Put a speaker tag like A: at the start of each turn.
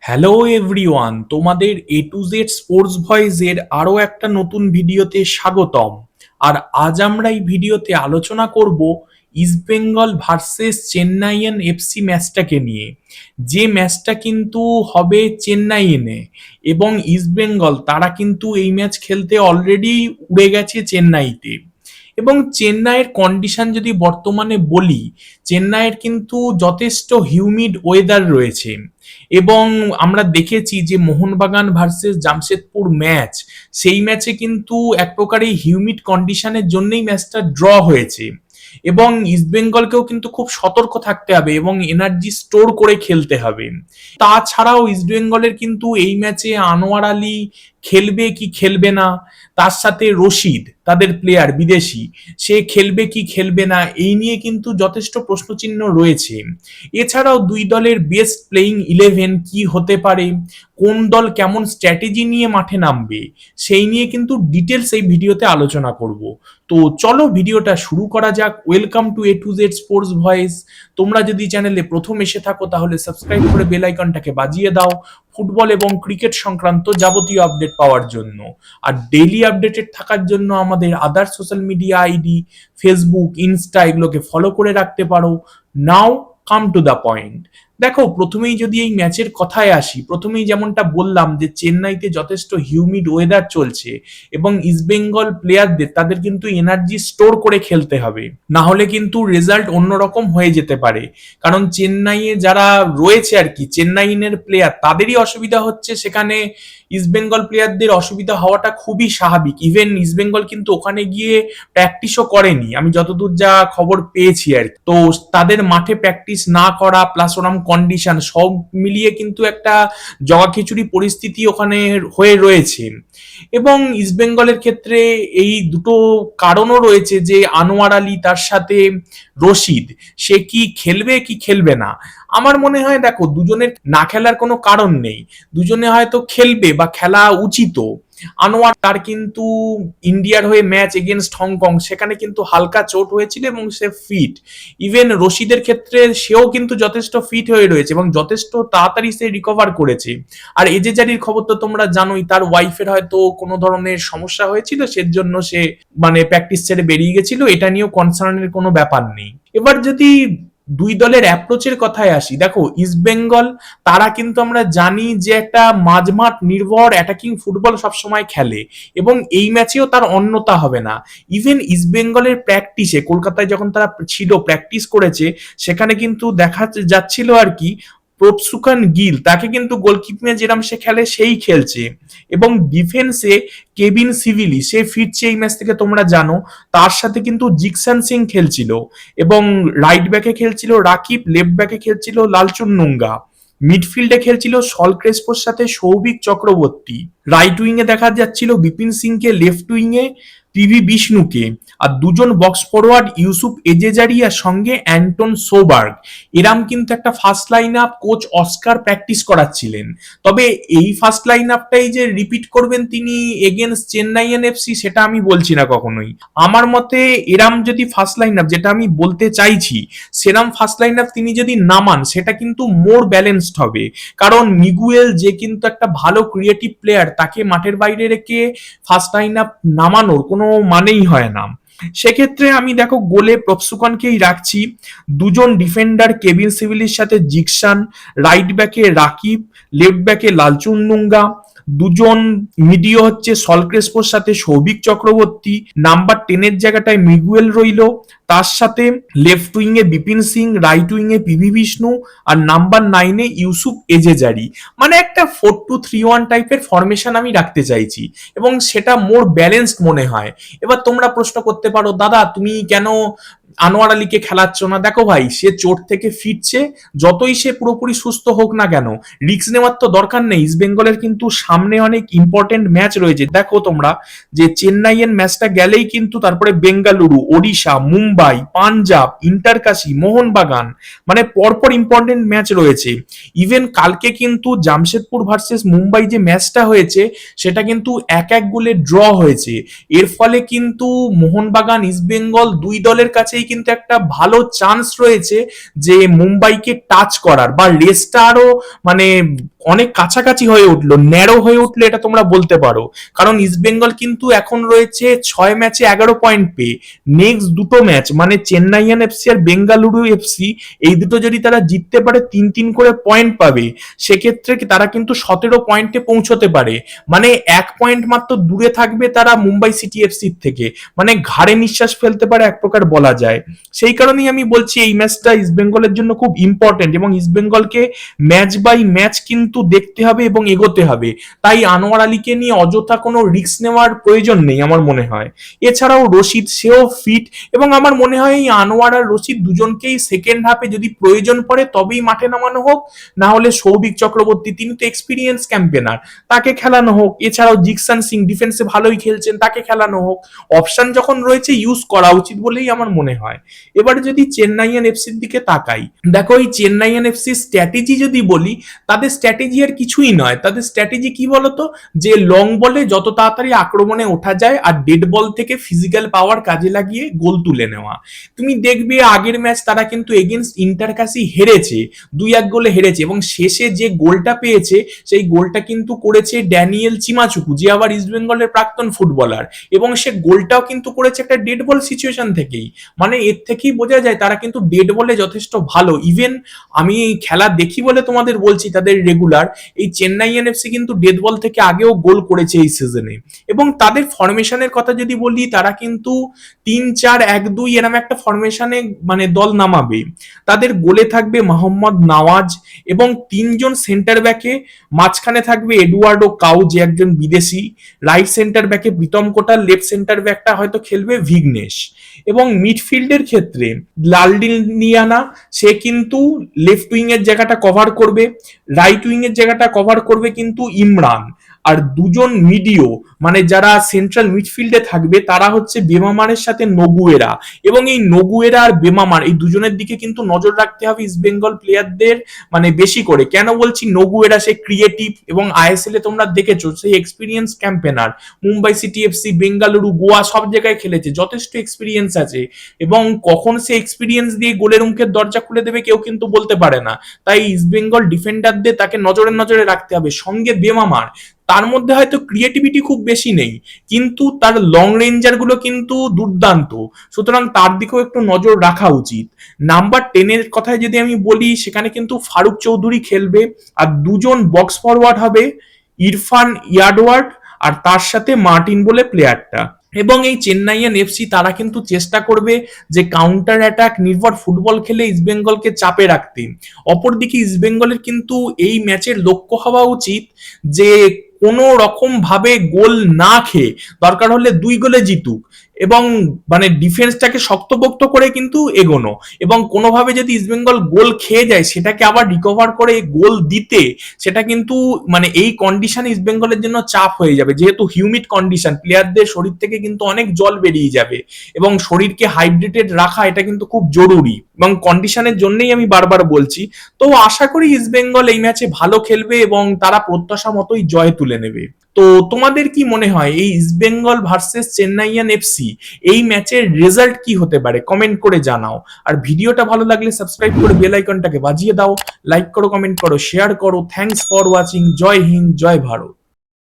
A: Hello everyone, তোমাদের এ to Z sports ভয়েসের আরও একটা নতুন ভিডিওতে স্বাগতম। আর আজ আমরা এই ভিডিওতে আলোচনা করব ইস্টবেঙ্গল ভার্সেস চেন্নাইয়ান এফসি ম্যাচটাকে নিয়ে। যে ম্যাচটা কিন্তু হবে চেন্নাইনে, এবং ইস্টবেঙ্গল তারা কিন্তু এই ম্যাচ খেলতে অলরেডি উড়ে গেছে চেন্নাইতে। এবং চেন্নাইয়ের কন্ডিশন যদি বর্তমানে বলি, চেন্নাইয়ের কিন্তু যথেষ্ট হিউমিড ওয়েদার রয়েছে। এবং আমরা দেখেছি যে মোহনবাগান ভার্সেস জামশেদপুর ম্যাচ, সেই ম্যাচে কিন্তু এক প্রকার এই হিউমিড কন্ডিশনের জন্যই ম্যাচটা ড্র হয়েছে। এবং ইস্টবেঙ্গলকেও কিন্তু খুব সতর্ক থাকতে হবে এবং এনার্জি স্টোর করে খেলতে হবে। তাছাড়াও ইস্টবেঙ্গলের কিন্তু এই ম্যাচে আনোয়ার আলী খেলবে কি খেলবে না, তার সাথে রশিদ তাদের প্লেয়ার বিদেশি, সে খেলবে কি খেলবে না, এই নিয়ে কিন্তু যথেষ্ট প্রশ্নচিহ্ন রয়েছে। এছাড়াও দুই দলের বেস্ট প্লেইং 11 কি হতে পারে, কোন দল কেমন স্ট্র্যাটেজি নিয়ে মাঠে নামবে, সেই নিয়ে কিন্তু ডিটেলস এই ভিডিওতে আলোচনা করব। তো চলো ভিডিওটা শুরু করা যাক। Welcome to A to Z sports voice. তোমরা যদি চ্যানেলে প্রথম এসে থাকো তাহলে সাবস্ক্রাইব করে বেল আইকনটাকে বাজিয়ে দাও ফুটবল এবং ক্রিকেট সংক্রান্ত যাবতীয় আপডেট পাওয়ার জন্য। আর ডেইলি আপডেটেড থাকার জন্য আমাদের আদার social media ID Facebook, Insta এগুলোকে ফলো করে রাখতে পারো। নাও কাম টু দ্য পয়েন্ট। দেখো, প্রথমেই যদি এই ম্যাচের কথায় আসি, প্রথমেই যেমনটা বললাম যে চেন্নাইতে যথেষ্ট হিউমিড ওয়েদার চলছে এবং ইস্টবেঙ্গল প্লেয়ারদের তাদের কিন্তু এনার্জি স্টোর করে খেলতে হবে, না হলে কিন্তু রেজাল্ট অন্যরকম হয়ে যেতে পারে। কারণ চেন্নাইয়ে যারা রয়েছে আর কি, চেন্নাইনের প্লেয়ার, তাদেরই অসুবিধা হচ্ছে, সেখানে ইস্টবেঙ্গল প্লেয়ারদের অসুবিধা হওয়াটা খুবই স্বাভাবিক। ইভেন ইস্টবেঙ্গল কিন্তু ওখানে গিয়ে প্র্যাকটিসও করেনি, আমি যতদূর যা খবর পেয়েছি আর কি। তো তাদের মাঠে প্র্যাকটিস না করা প্লাস ওরম কন্ডিশন সব মিলিয়ে কিন্তু একটা জগাখিচুড়ি পরিস্থিতি ওখানে হয়ে রয়েছে। এবং ইস্টবেঙ্গলের ক্ষেত্রে এই দুটো কারণও রয়েছে যে আনোয়ার আলী তার সাথে রশিদ, সে কি খেলবে কি খেলবে না। আমার মনে হয় দেখো, দুজনের না খেলার কোনো কারণ নেই, দুজনে হয়তো খেলবে বা খেলা উচিত। আনোয়ার তার কিন্তু ইন্ডিয়ার হয়ে ম্যাচ এগেনস্ট হংকং, সেখানে কিন্তু হালকা চোট হয়েছিল এবং সে ফিট। ইভেন রশিদের ক্ষেত্রে সেও কিন্তু যথেষ্ট ফিট হয়ে রয়েছে এবং যথেষ্ট তাড়াতাড়ি সে রিকভার করেছে। আর এজেজারির খবর তো তোমরা জানোই, তার ওয়াইফের হয়তো কোনো ধরনের সমস্যা হয়েছিল, সেজন্য সে প্র্যাকটিস ছেড়ে বেরিয়ে গেছিল। এটা নিয়েও কনসার্নের কোনো ব্যাপার নেই। এবার যদি দুই দলের অ্যাপ্রোচের কথায় আসি, দেখো ইস্টবেঙ্গল তারা কিন্তু আমরা জানি যে একটা মাঝমাঠ নির্ভর অ্যাটাকিং ফুটবল সবসময় খেলে এবং এই ম্যাচেও তার অন্যতা হবে না। ইভেন ইস্টবেঙ্গলের প্র্যাকটিসে কলকাতায় যখন তারা ছিল, প্র্যাকটিস করেছে, সেখানে কিন্তু দেখা যাচ্ছিল আর কি প্রপসুকান গিল, তাকে কিন্তু গোলকিপিংয়ে যেরকম সে খেলে সেই খেলছে। এবং ডিফেন্সে কেবিন সিভিলি সে ফিরছে এই ম্যাচ থেকে, তোমরা জানো। তার সাথে কিন্তু জিকসান সিং খেলছিল এবং রাইট ব্যাকে খেলছিল রাকিব, লেফট ব্যাকে খেলছিল লালচুন নুঙ্গা, মিডফিল্ডে খেলছিল সল ক্রেসপোর সাথে সৌভিক চক্রবর্তী, রাইট উইংয়ে দেখা যাচ্ছিল বিপিন সিংকে, লেফট উইংয়ে পিভি বিষ্ণুকে, আর দুজন বক্স ফরওয়ার্ড ইউসুফ এজেজারিয়ার সঙ্গে অ্যান্টন সোবার্গ। এরাম কিন্তু একটা first line up coach Oscar practice করাচ্ছিলেন। তবে এই ফার্স্ট লাইন আপটাই যে রিপিট করবেন তিনি এগেনস্ট চেন্নাইয়ান এফসি, সেটা আমি বলছি না কখনোই। আমার মতে এরাম যদি ফার্স্ট লাইন আপ, যেটা আমি বলতে চাইছি, সেরাম ফার্স্ট লাইন আপ তিনি যদি নামান, সেটা কিন্তু মোর ব্যালেন্সড হবে। কারণ মিগুয়েল যে কিন্তু একটা ভালো ক্রিয়েটিভ প্লেয়ার, তাকে মাঠের বাইরে রেখে ফার্স্ট লাইন আপ নামানোর কোনো মানেই হয় না। সেক্ষেত্রে আমি দেখো গোলে প্রপসুকনকেই রাখছি, দুজন ডিফেন্ডার কেবিন সিভিলির সাথে জিকসান, রাইট ব্যাকে রাকিব, লেফট ব্যাকে লালচুন নুঙ্গা, দুজন মিডিও হচ্ছে সল ক্রেসপোর সাথে সৌভিক চক্রবর্তী, নাম্বার 10-এর জায়গাটায় মিগুয়েল রইল, তার সাথে লেফট উইং এ বিপিন সিং, রাইট উইং এ পিভি বিষ্ণু, আর নাম্বার 9-এ ইউসুফ এজেজারি। মানে একটা 4-2-3-1 টাইপের ফরমেশন আমি রাখতে চাইছি এবং সেটা মোর ব্যালেন্সড মনে হয়। এবার তোমরা প্রশ্ন করতে পারো, দাদা তুমি কেন আনোয়ার আলীকে খেলাচ্ছ না? দেখো ভাই, সে চোট থেকে ফিরছে, যতই সে পুরোপুরি সুস্থ হোক না কেন, রিস্ক নেওয়ার তো দরকার নেই। ইস্ট বেঙ্গলের কিন্তু সামনে অনেক ইম্পর্টেন্ট ম্যাচ রয়েছে। দেখো তোমরা যে চেন্নাইয়ের ম্যাচটা গেলেই কিন্তু তারপরে বেঙ্গালুরু, ওড়িশা, মুম্বাই, পাঞ্জাব, ইন্টারকাশি, মোহনবাগান, মানে পরপর ইম্পর্টেন্ট ম্যাচ রয়েছে। ইভেন কালকে কিন্তু জামশেদপুর ভার্সেস মুম্বাই যে ম্যাচটা হয়েছে, সেটা কিন্তু 1-1 গোলে ড্র হয়েছে। এর ফলে কিন্তু মোহনবাগান, ইস্ট বেঙ্গল দুই দলের কাছেই কিন্তু একটা ভালো চান্স রয়েছে যে মুম্বাইকে টাচ করার বা রেসটা আরো অনেক কাছাকাছি হয়ে উঠলো, ন্যারো হয়ে উঠলো, এটা তোমরা বলতে পারো। কারণ ইস্ট বেঙ্গল কিন্তু এখন রয়েছে 6 ম্যাচে 11 পয়েন্ট পেয়ে। নেক্সট দুটো ম্যাচ মানে চেন্নাইয়ান এফসি আর বেঙ্গালুরু এফসি, এই দুটো যদি তারা জিততে পারে 3-3 করে পয়েন্ট পাবে। সেক্ষেত্রে তারা কিন্তু 17 পয়েন্টে পৌঁছতে পারে, মানে 1 পয়েন্ট মাত্র দূরে থাকবে তারা মুম্বাই সিটি এফসির থেকে। মানে ঘাড়ে নিঃশ্বাস ফেলতে পারে এক প্রকার বলা যায়। সেই কারণেই আমি বলছি এই ম্যাচটা ইস্ট বেঙ্গলের জন্য খুব ইম্পর্টেন্ট, এবং ইস্ট বেঙ্গলকে ম্যাচ বাই ম্যাচ কিন্তু দেখতে হবে এবং এগোতে হবে। তাই আনোয়ার আলীকে নিয়ে অযথা কোনো রিস্ক নেওয়ার প্রয়োজন নেই আমার মনে হয়। এছাড়াও রশিদ, সেও ফিট, এবং আমার মনে হয় এই আনোয়ার আর রশিদ দুজনকেই সেকেন্ড হাফে যদি প্রয়োজন পড়ে তবেই মাঠে নামানো হোক, না হলে সৌভিক চক্রবর্তী, তিনি তো এক্সপিরিয়েন্স ক্যাম্পেনার, তাকে খেলানো হোক। এছাড়াও জিকসান সিং ডিফেন্সে ভালোই খেলছেন, তাকে খেলানো হোক। অপশন যখন রয়েছে ইউজ করা উচিত বলেই আমার মনে হয়। এবারে যদি চেন্নাইয়ান এফসির দিকে তাকাই, দেখো এই চেন্নাইয়ান এফসি স্ট্র্যাটেজি যদি বলি, তাদের স্ট্র্যাটেজি আর কিছুই নয়। তাদের স্ট্র্যাটেজি কি বলতো, যে লং বলে যত তাড়াতাড়ি আক্রমণে ওঠা যায় আর ডেড বল থেকে ফিজিক্যাল পাওয়ার কাজে লাগিয়ে গোল তুলে নেওয়া। তুমি দেখবে আগের ম্যাচ তারা কিন্তু এগেনস্ট ইন্টারকাসি হেরেছে, 2-1 গোলে হেরেছে, এবং শেষে যে গোলটা পেয়েছে সেই গোলটা কিন্তু করেছে ড্যানিয়েল চিমাচুকু, যে আবার ইস্ট বেঙ্গলের প্রাক্তন ফুটবলার, এবং সে গোলটাও কিন্তু করেছে একটা ডেড বল সিচুয়েশন থেকেই। মানে এর থেকেই বোঝা যায় তারা কিন্তু ডেড বলে যথেষ্ট ভালো। ইভেন আমি খেলা দেখি বলে তোমাদের বলছি, তাদের রেগুলার এই চেন্নাইয়ান এফসি কিন্তু ডেড বল থেকে আগেও গোল করেছে এই সিজনে। এবং তাদের ফরমেশনের কথা যদি বলি, তারা কিন্তু 3-4-1-2 এরকম একটা ফরমেশনে মানে দল নামাবে। তাদের গোলে থাকবে মোহাম্মদ নওয়াজ এবং 3 জন সেন্টার ব্যাকে, মাঝখানে থাকবে এডুয়ার্ডো কাউ যে একজন বিদেশি, রাইট সেন্টার ব্যাকে প্রীতম কোটাল, লেফট সেন্টার ব্যাকটা হয়তো খেলবে ভিঘ্নেশ, এবং মিডফিল্ডের ক্ষেত্রে লালডিনিয়ানা, সে কিন্তু লেফট উইং এর জায়গাটা কভার করবে, রাইট উইং এর জায়গাটা কভার করবে কিন্তু ইমরান। আর 2 জন মিডিও মানে যারা সেন্ট্রাল মিডফিল্ডে থাকবে তারা হচ্ছে বেমামারের সাথে নগুয়েরা, এবং এই নগুয়েরা আর বেমামার এই দুজনের দিকে কিন্তু নজর রাখতে হবে ইস্ট বেঙ্গল প্লেয়ারদের, মানে বেশি করে। কেন বলছি নগুয়েরা, সে ক্রিয়েটিভ, এবং আইএসএল এ তোমরা দেখেছো সেই experience campaigner, Mumbai city FC, Bengaluru, Goa সব জায়গায় খেলেছে, যথেষ্ট এক্সপিরিয়েন্স আছে, এবং কখন সে এক্সপিরিয়েন্স দিয়ে গোলের মুখের দরজা খুলে দেবে কেউ কিন্তু বলতে পারে না। তাই ইস্ট বেঙ্গল ডিফেন্ডারদের তাকে নজরে নজরে রাখতে হবে। সঙ্গে বেমামার, তার মধ্যে হয়তো ক্রিয়েটিভিটি খুব বেশি নেই, কিন্তু তার লং রেঞ্জার গুলো কিন্তু দুর্দান্ত, সুতরাং তার দিকেও একটু নজর রাখা উচিত। নাম্বার 10-এর কথায় যদি আমি বলি, সেখানে কিন্তু ফারুক চৌধুরী খেলবে, আর 2 জন বক্স ফরওয়ার্ড হবে, ইরফান ইয়াডওয়ার্ড আর তার সাথে মার্টিন বলে প্লেয়ারটা। এবং এই চেন্নাইয়ান এফসি তারা কিন্তু চেষ্টা করবে যে কাউন্টার অ্যাটাক নির্ভর ফুটবল খেলে ইস্ট বেঙ্গলকে চাপে রাখতে। অপরদিকে ইস্ট বেঙ্গলের কিন্তু এই ম্যাচের লক্ষ্য হওয়া উচিত যে কোনো রকম ভাবে গোল না খেয়ে, দরকার হলে 2 গোলে জিতুক, এবং মানে ডিফেন্সটাকে শক্তপোক্ত করে কিন্তু এগোনো, এবং কোনোভাবে যদি ইস্টবেঙ্গল গোল খেয়ে যায় সেটাকে আবার রিকভার করে গোল দিতে, সেটা কিন্তু মানে এই কন্ডিশনে ইস্টবেঙ্গলের জন্য চাপ হয়ে যাবে, যেহেতু হিউমিড কন্ডিশন, প্লেয়ারদের শরীর থেকে কিন্তু অনেক জল বেরিয়ে যাবে, এবং শরীরকে হাইড্রেটেড রাখা এটা কিন্তু খুব জরুরি, এবং কন্ডিশনের জন্যই আমি বারবার বলছি। তো আশা করি ইস্টবেঙ্গল এই ম্যাচে ভালো খেলবে এবং তারা প্রত্যাশা মতোই জয় তুলে নেবে। তো তোমাদের কি মনে হয় এই ইস্টবেঙ্গল ভার্সেস চেন্নাইয়ান এফসি এই ম্যাচের রেজাল্ট কি হতে পারে? কমেন্ট করে জানাও। আর ভিডিওটা ভালো লাগলে সাবস্ক্রাইব করে বেল আইকনটাকে বাজিয়ে দাও, লাইক করো, কমেন্ট করো, শেয়ার করো। Thanks for watching. Jai Hind, Jai Bharat.